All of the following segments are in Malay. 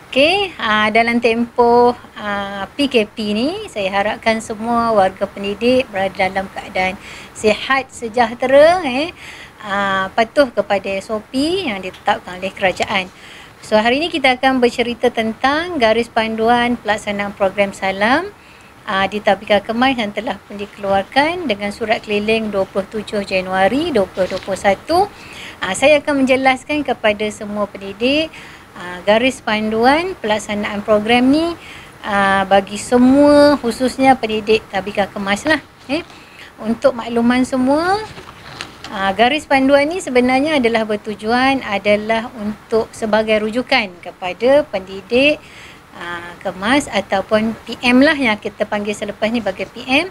Okey, dalam tempoh PKP ni, saya harapkan semua warga pendidik berada dalam keadaan sihat, sejahtera, patuh kepada SOP yang ditetapkan oleh kerajaan. So, hari ini kita akan bercerita tentang garis panduan pelaksanaan program Salam di Tadbika Kemas yang telah pun dikeluarkan dengan surat keliling 27 Januari 2021. Saya akan menjelaskan kepada semua pendidik garis panduan pelaksanaan program ni bagi semua, khususnya pendidik Tadbika Kemas lah. Untuk makluman semua, garis panduan ni sebenarnya adalah bertujuan adalah untuk sebagai rujukan kepada pendidik Kemas ataupun PM lah yang kita panggil selepas ni sebagai PM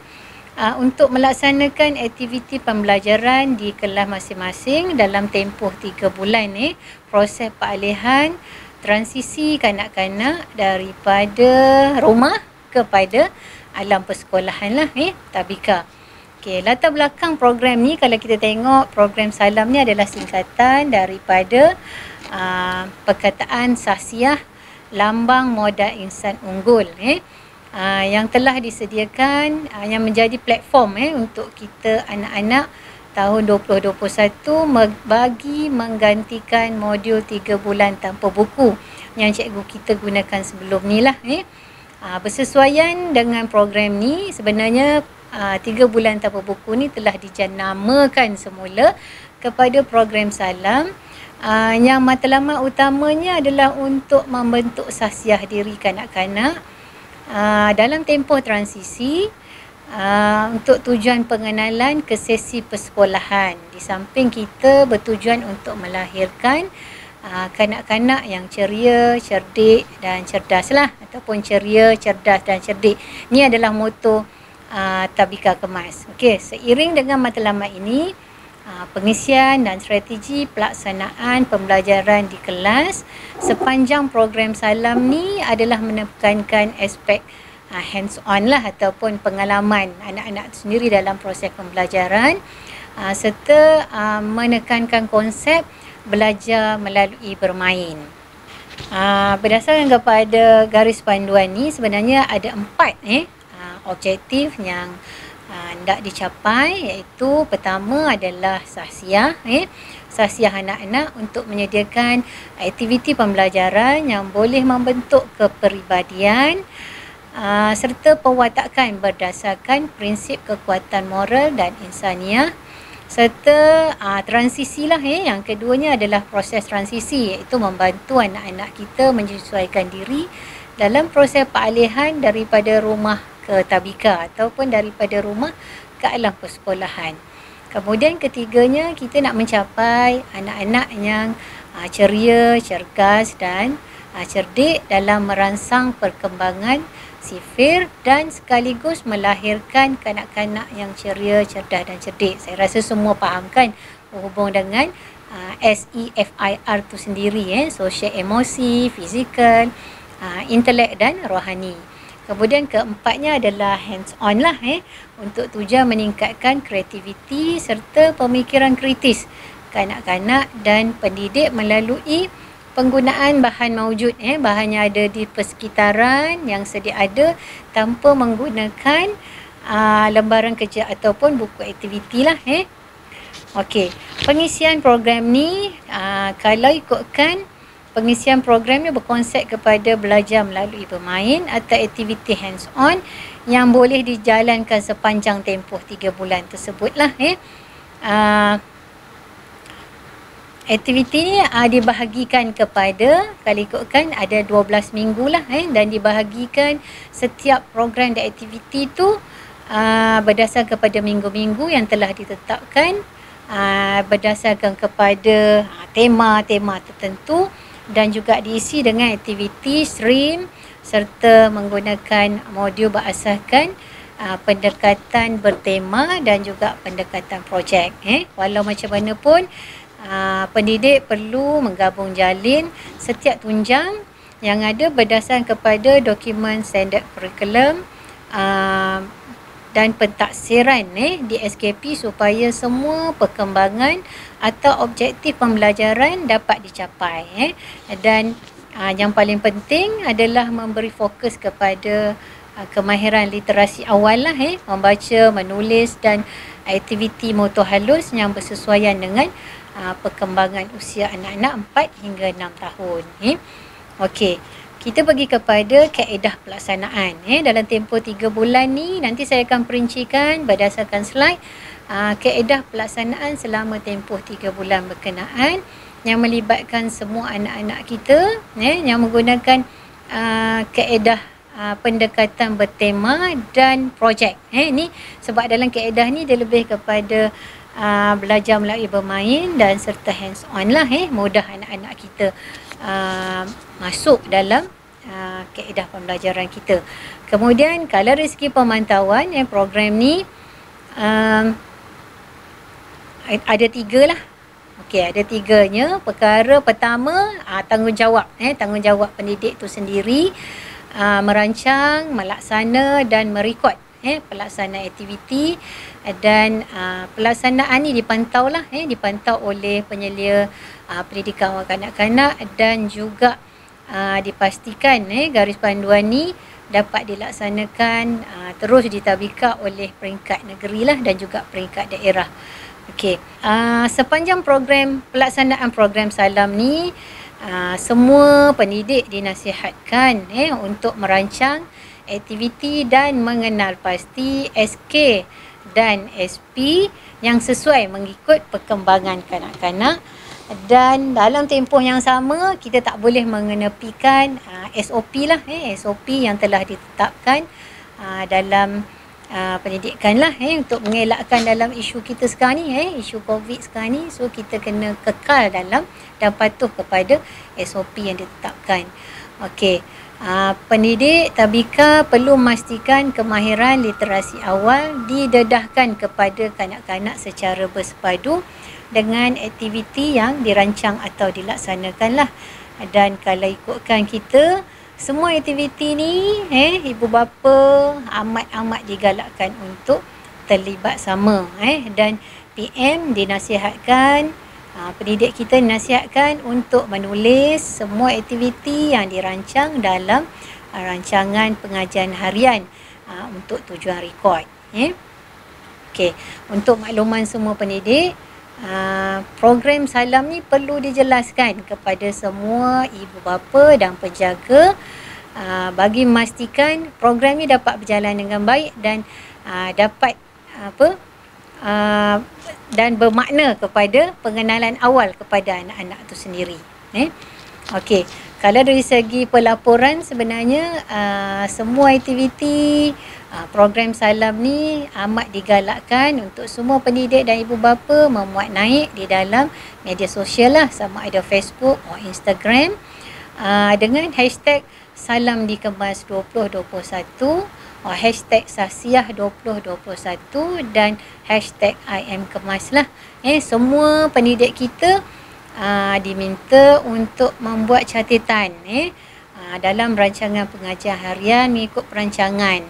untuk melaksanakan aktiviti pembelajaran di kelas masing-masing dalam tempoh 3 bulan proses peralihan transisi kanak-kanak daripada rumah kepada alam persekolahan lah Tadbika. Okey, latar belakang program ni, kalau kita tengok program Salam ni adalah singkatan daripada perkataan Sahsiah Lambang Modal Insan Unggul yang telah disediakan yang menjadi platform untuk kita anak-anak tahun 2021 bagi menggantikan modul 3 bulan tanpa buku yang cikgu kita gunakan sebelum ni lah. Bersesuaian dengan program ni, sebenarnya 3 bulan tanpa buku ni telah dijenamakan semula kepada program Salam yang matlamat utamanya adalah untuk membentuk sahsiah diri kanak-kanak dalam tempoh transisi untuk tujuan pengenalan ke sesi persekolahan. Di samping kita bertujuan untuk melahirkan kanak-kanak yang ceria, cerdik dan cerdas lah, ataupun ceria, cerdas dan cerdik. Ini adalah moto Tadbika Kemas. Okey, seiring dengan matlamat ini, pengisian dan strategi pelaksanaan pembelajaran di kelas sepanjang program Salam ni adalah menekankan aspek hands-on lah ataupun pengalaman anak-anak sendiri dalam proses pembelajaran serta menekankan konsep belajar melalui bermain. Berdasarkan kepada garis panduan ni, sebenarnya ada 4 objektif yang hendak dicapai, iaitu pertama adalah sahsiah sahsiah anak-anak untuk menyediakan aktiviti pembelajaran yang boleh membentuk kepribadian serta pewatakan berdasarkan prinsip kekuatan moral dan insaniah, serta transisi lah yang keduanya adalah proses transisi, iaitu membantu anak-anak kita menyesuaikan diri dalam proses peralihan daripada rumah ke Tadbika ataupun daripada rumah ke alam persekolahan. Kemudian ketiganya, kita nak mencapai anak-anak yang ceria, cergas dan cerdik dalam merangsang perkembangan sifir dan sekaligus melahirkan kanak-kanak yang ceria, cerdas dan cerdik. Saya rasa semua faham kan berhubung dengan SEFIR tu sendiri, sosial, emosi, fizikal, intelek dan rohani. Kemudian keempatnya adalah hands-on lah untuk tujuan meningkatkan kreativiti serta pemikiran kritis kanak-kanak dan pendidik melalui penggunaan bahan maujud, bahan yang ada di persekitaran yang sedia ada tanpa menggunakan lembaran kerja ataupun buku aktiviti lah. Okey, pengisian program ni kalau ikutkan pengisian program ni berkonsep kepada belajar melalui bermain atau aktiviti hands-on yang boleh dijalankan sepanjang tempoh 3 bulan tersebutlah. Aktiviti ni dibahagikan kepada, kalau ikutkan ada 12 minggu lah dan dibahagikan setiap program dan aktiviti tu berdasarkan kepada minggu-minggu yang telah ditetapkan berdasarkan kepada tema-tema tertentu dan juga diisi dengan aktiviti stream serta menggunakan modul berasaskan pendekatan bertema dan juga pendekatan projek. Walau macam mana pun pendidik perlu menggabung jalin setiap tunjang yang ada berdasarkan kepada dokumen standard curriculum dan pentaksiran di SKP supaya semua perkembangan atau objektif pembelajaran dapat dicapai dan Yang paling penting adalah memberi fokus kepada kemahiran literasi awal lah, membaca, menulis dan aktiviti motor halus yang bersesuaian dengan perkembangan usia anak-anak 4 hingga 6 tahun. Okey, kita pergi kepada kaedah pelaksanaan. Dalam tempoh 3 bulan ni, nanti saya akan perincikan berdasarkan slide kaedah pelaksanaan selama tempoh 3 bulan berkenaan yang melibatkan semua anak-anak kita yang menggunakan kaedah pendekatan bertema dan projek. Ni sebab dalam kaedah ni dia lebih kepada belajar melalui bermain dan serta hands on lah, mudah anak-anak kita masuk dalam kaedah pembelajaran kita. Kemudian kalau dari segi pemantauan program ni ada 3 lah. Okey, ada 3-nya. Perkara pertama, tanggungjawab. Tanggungjawab pendidik tu sendiri merancang, melaksana dan merekod pelaksanaan aktiviti, dan pelaksanaan ni dipantau lah, dipantau oleh penyelia pendidikan awal kanak-kanak dan juga dipastikan garis panduan ni dapat dilaksanakan terus ditadbirkan oleh peringkat negeri lah dan juga peringkat daerah. Okey, sepanjang program pelaksanaan program Salam ni semua pendidik dinasihatkan untuk merancang aktiviti dan mengenal pasti SK dan SP yang sesuai mengikut perkembangan kanak-kanak, dan dalam tempoh yang sama kita tak boleh mengenepikan SOP lah, SOP yang telah ditetapkan dalam pendidikan lah, untuk mengelakkan dalam isu kita sekarang ni, isu COVID sekarang ni. So kita kena kekal dalam dan patuh kepada SOP yang ditetapkan. Okey, pendidik tabika perlu memastikan kemahiran literasi awal didedahkan kepada kanak-kanak secara bersepadu dengan aktiviti yang dirancang atau dilaksanakan lah. Dan kalau ikutkan kita, semua aktiviti ni ibu bapa amat digalakkan untuk terlibat sama, dan PM dinasihatkan, pendidik kita dinasihatkan untuk menulis semua aktiviti yang dirancang dalam rancangan pengajian harian untuk tujuan rekod. Okey, untuk makluman semua pendidik, program Salam ni perlu dijelaskan kepada semua ibu bapa dan penjaga bagi memastikan program ni dapat berjalan dengan baik dan dapat dan bermakna kepada pengenalan awal kepada anak-anak tu sendiri. Okey, kalau dari segi pelaporan sebenarnya semua aktiviti program Salam ni amat digalakkan untuk semua pendidik dan ibu bapa memuat naik di dalam media sosial lah, sama ada Facebook atau Instagram, dengan hashtag Salam Dikemas 2021, hashtag Sasiah 2021 dan hashtag IMKemas lah. Semua pendidik kita diminta untuk membuat catatan dalam rancangan pengajian harian mengikut perancangan,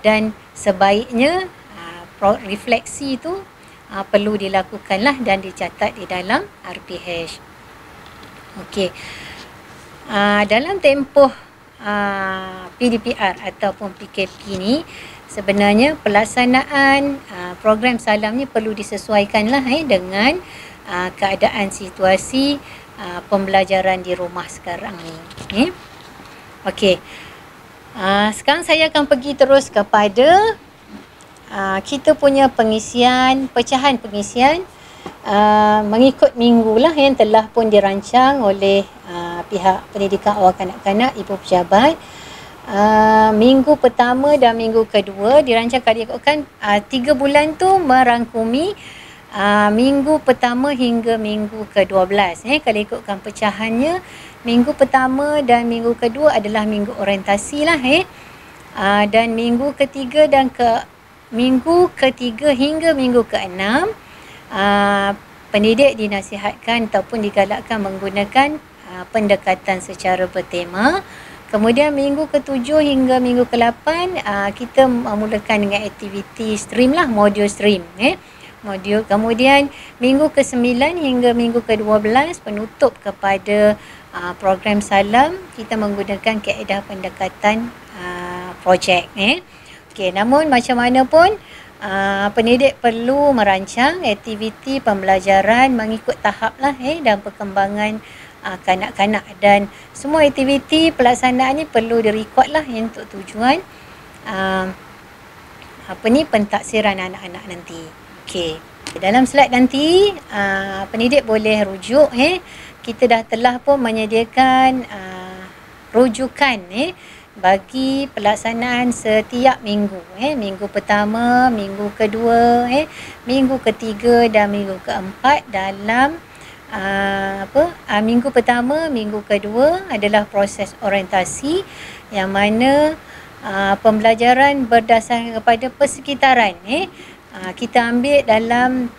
dan sebaiknya refleksi itu perlu dilakukanlah dan dicatat di dalam RPH. Okey, dalam tempoh PDPR ataupun PKP ni sebenarnya pelaksanaan program Salam ni perlu disesuaikanlah dengan keadaan situasi pembelajaran di rumah sekarang ni. Okey, sekarang saya akan pergi terus kepada kita punya pengisian, pecahan pengisian mengikut minggu lah yang telah pun dirancang oleh pihak pendidikan awal kanak-kanak, ibu pejabat. Minggu pertama dan minggu kedua dirancangkan diikutkan 3 bulan tu merangkumi minggu pertama hingga minggu ke-12. Kalau ikutkan pecahannya, minggu pertama dan minggu kedua adalah minggu orientasi lah, dan minggu ketiga minggu ketiga hingga minggu ke-6 pendidik dinasihatkan ataupun digalakkan menggunakan pendekatan secara bertema. Kemudian minggu ke-7 hingga minggu ke-8 kita memulakan dengan aktiviti stream lah, modul stream, modul. Kemudian minggu ke-9 hingga minggu ke-12 penutup kepada program Salam kita menggunakan kaedah pendekatan projek. Okey, namun macam mana pun pendidik perlu merancang aktiviti pembelajaran mengikut tahap lah dan perkembangan kanak-kanak, dan semua aktiviti pelaksanaan ni perlu direkod lah untuk tujuan pentaksiran anak-anak nanti. Okey, dalam slide nanti pendidik boleh rujuk. Kita telah pun menyediakan rujukan bagi pelaksanaan setiap minggu. Minggu pertama, minggu kedua, minggu ketiga dan minggu keempat dalam minggu pertama, minggu kedua adalah proses orientasi yang mana pembelajaran berdasarkan kepada persekitaran. Kita ambil dalam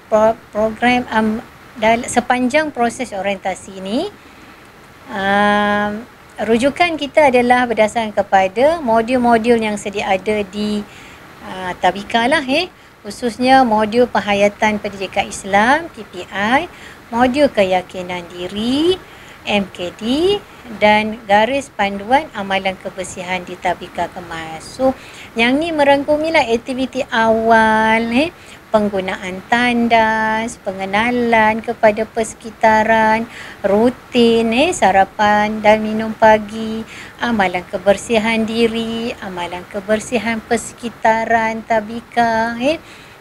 program sepanjang proses orientasi ini. Rujukan kita adalah berdasarkan kepada modul-modul yang sedia ada di Tabika lah, khususnya modul penghayatan pendidikan Islam (PPI), modul keyakinan diri (MKD) dan garis panduan amalan kebersihan di Tabika Kemas. So, yang ni merangkumilah aktiviti awal, penggunaan tandas, pengenalan kepada persekitaran, rutin, sarapan dan minum pagi, amalan kebersihan diri, amalan kebersihan persekitaran Tabika,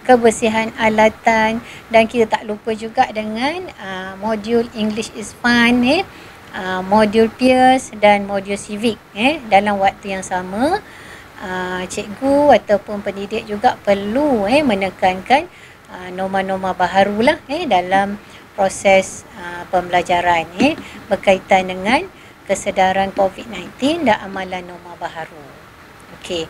kebersihan alatan, dan kita tak lupa juga dengan modul English is Fun, modul peers dan modul civic. Dalam waktu yang sama, cikgu ataupun pendidik juga perlu menekankan norma-norma baharulah dalam proses pembelajaran berkaitan dengan kesedaran COVID-19 dan amalan norma baharu. Okey.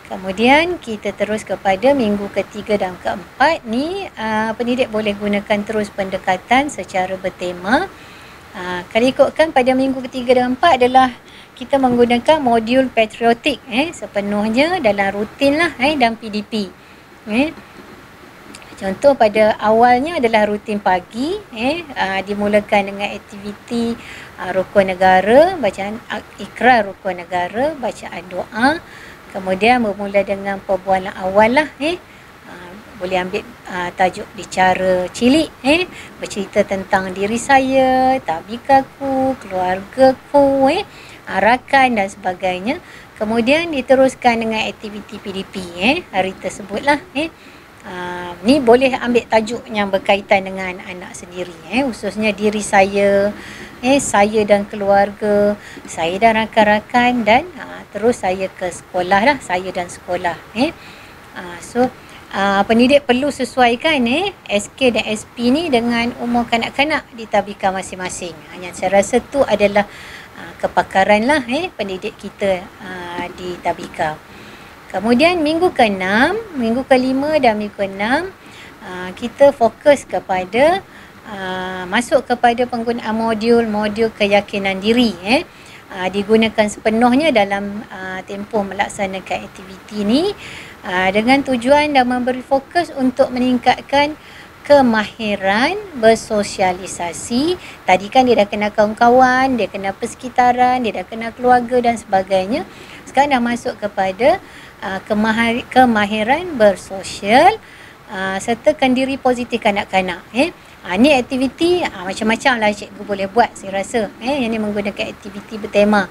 Kemudian kita terus kepada minggu ketiga dan keempat ni, pendidik boleh gunakan terus pendekatan secara bertema. Kalau ikutkan pada minggu ketiga dan keempat adalah kita menggunakan modul patriotik sepenuhnya dalam rutin lah dan PDP. Contoh pada awalnya adalah rutin pagi, dimulakan dengan aktiviti rukun negara, bacaan ikrar rukun negara, bacaan doa, kemudian bermula dengan perbualan awal lah, boleh ambil tajuk bicara cilik, bercerita tentang diri saya, tabikaku, keluargaku, rakan dan sebagainya. Kemudian diteruskan dengan aktiviti PDP hari tersebutlah. Ni boleh ambil tajuk yang berkaitan dengan anak sendiri, khususnya diri saya, saya dan keluarga, saya dan rakan-rakan, dan terus saya ke sekolah lah, saya dan sekolah. So pendidik perlu sesuaikan SK dan SP ni dengan umur kanak-kanak di tabika masing-masing. Yang saya rasa tu adalah kepakaran lah pendidik kita di tabika. Kemudian minggu ke-6, minggu ke-5 dan minggu ke-6 kita fokus kepada masuk kepada penggunaan modul keyakinan diri, digunakan sepenuhnya dalam tempoh melaksanakan aktiviti ni dengan tujuan dan memberi fokus untuk meningkatkan kemahiran bersosialisasi. Tadi kan dia dah kenal kawan-kawan, dia kenal persekitaran, dia dah kenal keluarga dan sebagainya. Sekarang dah masuk kepada kemahiran bersosial, sertakan diri positif kanak-kanak. Ni aktiviti macam-macam lah cikgu boleh buat, saya rasa. Yang ni menggunakan aktiviti bertema,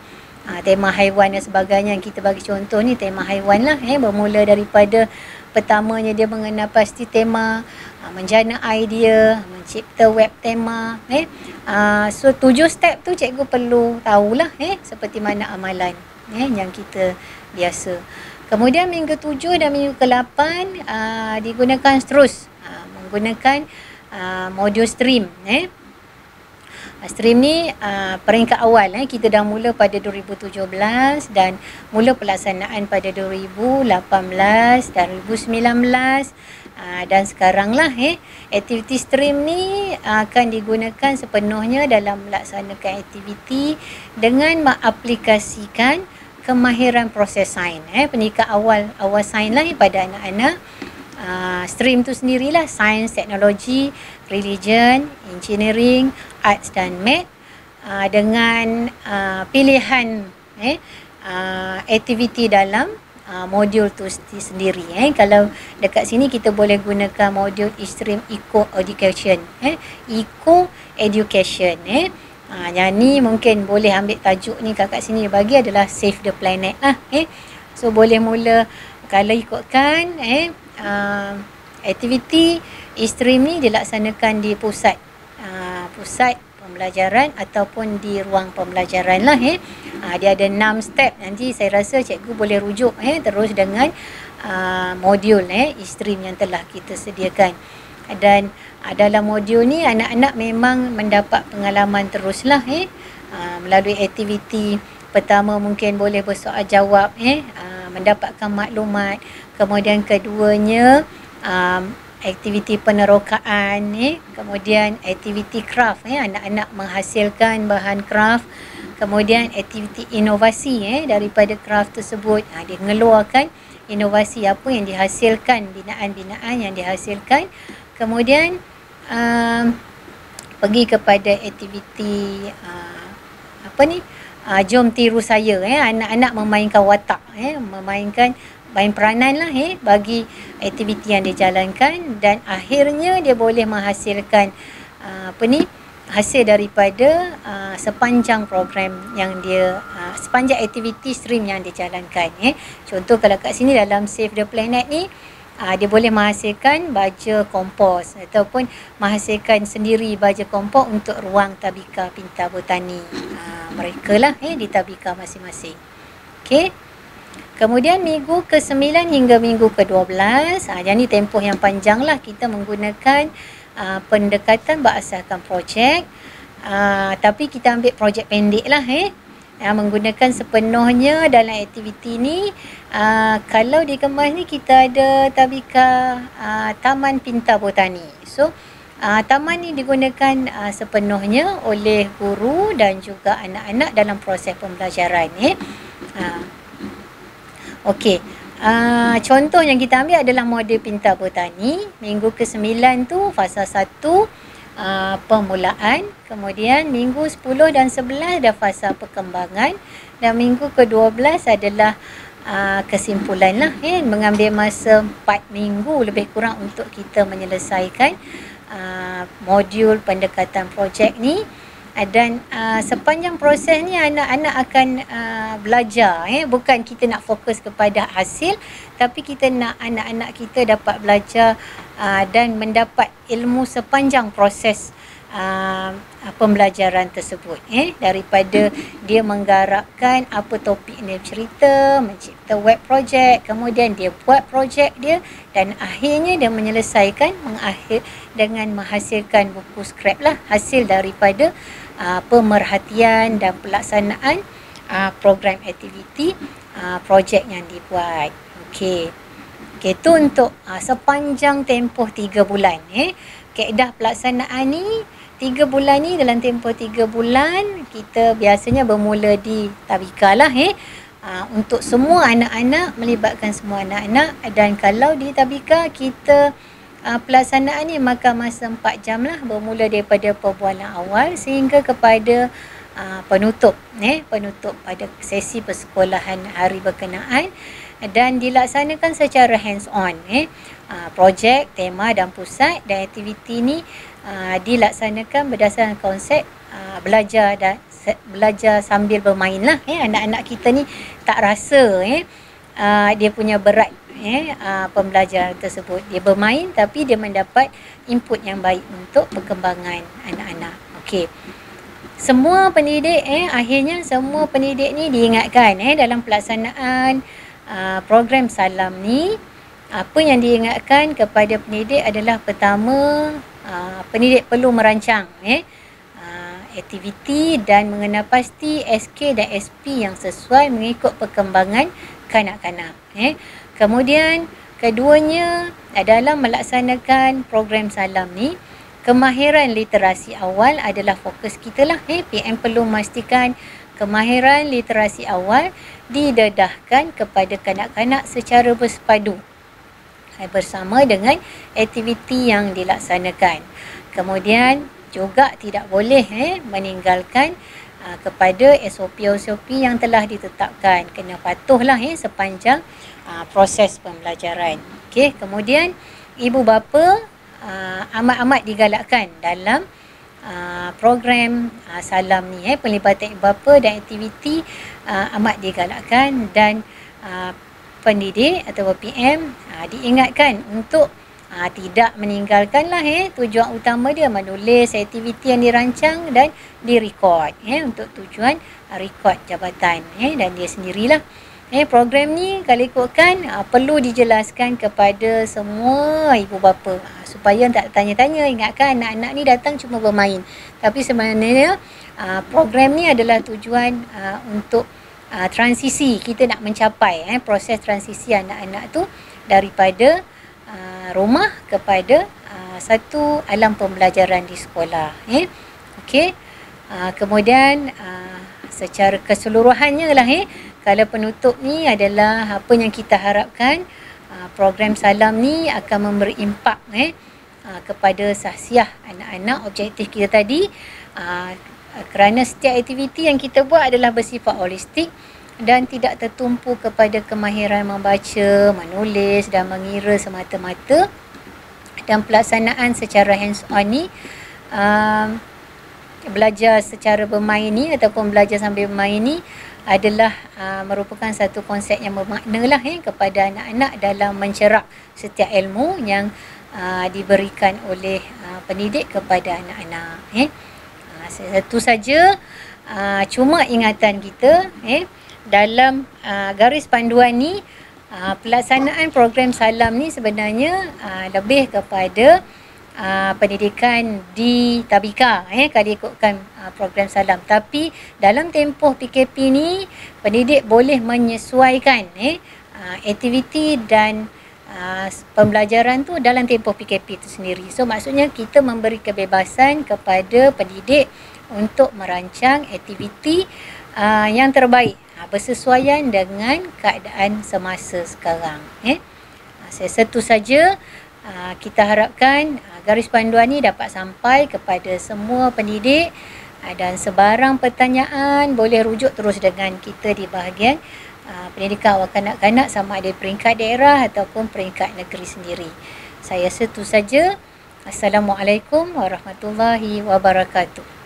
tema haiwan dan sebagainya. Yang kita bagi contoh ni tema haiwan lah, bermula daripada pertamanya dia mengenal pasti tema, menjana idea, mencipta web tema. So 7 step tu cikgu perlu tahulah seperti mana amalan yang kita biasa. Kemudian minggu 7 dan minggu ke-8 digunakan terus menggunakan modul stream. Stream ni peringkat awal, kita dah mula pada 2017 dan mula pelaksanaan pada 2018 dan 2019 dan sekarang lah. Aktiviti stream ni akan digunakan sepenuhnya dalam melaksanakan aktiviti dengan mengaplikasikan kemahiran proses sains, pendidikan awal sains lah pada anak-anak. Stream tu sendirilah sains, teknologi, religion, engineering, arts dan math. dengan pilihan aktiviti dalam modul tu sendiri. Kalau dekat sini kita boleh gunakan modul Extreme Eco Education. Eco Education. Yang ni mungkin boleh ambil tajuk ni kat sini bagi adalah Save the Planet lah. So boleh mula kalau ikutkan aktiviti Extreme ni dilaksanakan di pusat pembelajaran ataupun di ruang pembelajaran lah. Dia ada 6 step. Nanti saya rasa cikgu boleh rujuk terus dengan modul Extreme yang telah kita sediakan. Dan dalam modul ni anak-anak memang mendapat pengalaman teruslah melalui aktiviti pertama mungkin boleh bersoal jawab, mendapatkan maklumat. Kemudian keduanya aktiviti penerokaan, kemudian aktiviti craft, anak-anak menghasilkan bahan craft. Kemudian aktiviti inovasi daripada craft tersebut, dia mengeluarkan inovasi apa yang dihasilkan, binaan-binaan yang dihasilkan. Kemudian pergi kepada aktiviti jom tiru saya, anak-anak memainkan watak, main peranan lah bagi aktiviti yang dijalankan, dan akhirnya dia boleh menghasilkan hasil daripada sepanjang program yang dia sepanjang aktiviti stream yang dijalankan. Contoh kalau kat sini dalam Save the Planet ni, dia boleh menghasilkan baja kompos ataupun menghasilkan sendiri baja kompos untuk ruang tabika pintar botani mereka lah di tabika masing-masing. Okey. Kemudian minggu ke-9 hingga minggu ke-12, yang ni tempoh yang panjang lah, kita menggunakan pendekatan berasaskan projek, tapi kita ambil projek pendek lah menggunakan sepenuhnya dalam aktiviti ni. Kalau dikemas ni kita ada tabika Taman Pintar Botani. So taman ni digunakan sepenuhnya oleh guru dan juga anak-anak dalam proses pembelajaran. Okey. Contoh yang kita ambil adalah model Pintar Botani. Minggu ke-9 tu fasa 1 permulaan, kemudian minggu 10 dan 11 dah fasa perkembangan, dan minggu ke-12 adalah kesimpulan lah. Mengambil masa 4 minggu lebih kurang untuk kita menyelesaikan modul pendekatan projek ni. Dan sepanjang proses ni anak-anak akan belajar, bukan kita nak fokus kepada hasil, tapi kita nak anak-anak kita dapat belajar dan mendapat ilmu sepanjang proses pembelajaran tersebut. Daripada dia menggarapkan apa topik dia cerita, mencipta web projek, kemudian dia buat projek dia, dan akhirnya dia menyelesaikan mengakhir dengan menghasilkan buku scrap lah, hasil daripada pemerhatian dan pelaksanaan program aktiviti projek yang dibuat. Okey. Itu untuk sepanjang tempoh 3 bulan. Kaedah pelaksanaan ni 3 bulan ni, dalam tempoh 3 bulan kita biasanya bermula di tabika lah. Untuk semua anak-anak, melibatkan semua anak-anak, dan kalau di tabika kita pelaksanaan ni makan masa 4 jam lah, bermula daripada perbualan awal sehingga kepada penutup pada sesi persekolahan hari berkenaan, dan dilaksanakan secara hands on. Projek, tema dan pusat, dan aktiviti ni dilaksanakan berdasarkan konsep belajar sambil bermain lah. Anak-anak kita ni tak rasa dia punya berat pembelajaran tersebut. Dia bermain tapi dia mendapat input yang baik untuk perkembangan anak-anak. Okey. Semua pendidik akhirnya semua pendidik ni diingatkan dalam pelaksanaan program Salam ni, apa yang diingatkan kepada pendidik adalah pertama, pendidik perlu merancang aktiviti dan mengenal pasti SK dan SP yang sesuai mengikut perkembangan kanak-kanak. Kemudian keduanya, dalam melaksanakan program Salam ni, kemahiran literasi awal adalah fokus kita lah. PM perlu memastikan kemahiran literasi awal didedahkan kepada kanak-kanak secara bersepadu bersama dengan aktiviti yang dilaksanakan. Kemudian juga tidak boleh meninggalkan kepada SOP-SOP yang telah ditetapkan. Kena patuhlah sepanjang proses pembelajaran. Okey, kemudian ibu bapa amat-amat digalakkan dalam program salam ni. Pelibatan ibu bapa dan aktiviti amat digalakkan, dan pendidik atau PM diingatkan untuk tidak meninggalkanlah tujuan utama dia menulis aktiviti yang dirancang dan direkod untuk tujuan rekod jabatan dan dia sendirilah. Program ni kalau ikutkan perlu dijelaskan kepada semua ibu bapa supaya tak tanya-tanya. Ingatkan anak-anak ni datang cuma bermain, tapi sebenarnya program ni adalah tujuan untuk transisi. Kita nak mencapai proses transisi anak-anak tu daripada rumah kepada satu alam pembelajaran di sekolah. Okey. Kemudian secara keseluruhannya lah kalau penutup ni adalah apa yang kita harapkan, program salam ni akan memberi impak kepada sahsiah anak-anak. Objektif kita tadi kerana setiap aktiviti yang kita buat adalah bersifat holistik dan tidak tertumpu kepada kemahiran membaca, menulis dan mengira semata-mata, dan pelaksanaan secara hands-on ni, belajar secara bermain ni ataupun belajar sambil bermain ni adalah merupakan satu konsep yang bermakna lah kepada anak-anak dalam mencerap setiap ilmu yang diberikan oleh pendidik kepada anak-anak. Satu saja cuma ingatan kita dalam garis panduan ni, pelaksanaan program salam ni sebenarnya lebih kepada pendidikan di tabika kalau ikutkan program salam. Tapi dalam tempoh PKP ni, pendidik boleh menyesuaikan aktiviti dan pembelajaran tu dalam tempoh PKP itu sendiri. So maksudnya kita memberi kebebasan kepada pendidik untuk merancang aktiviti yang terbaik bersesuaian dengan keadaan semasa sekarang. Satu saja kita harapkan garis panduan ni dapat sampai kepada semua pendidik, dan sebarang pertanyaan boleh rujuk terus dengan kita di bahagian pendidikan awal kanak-kanak, sama ada peringkat daerah ataupun peringkat negeri sendiri. Saya setu saja. Assalamualaikum warahmatullahi wabarakatuh.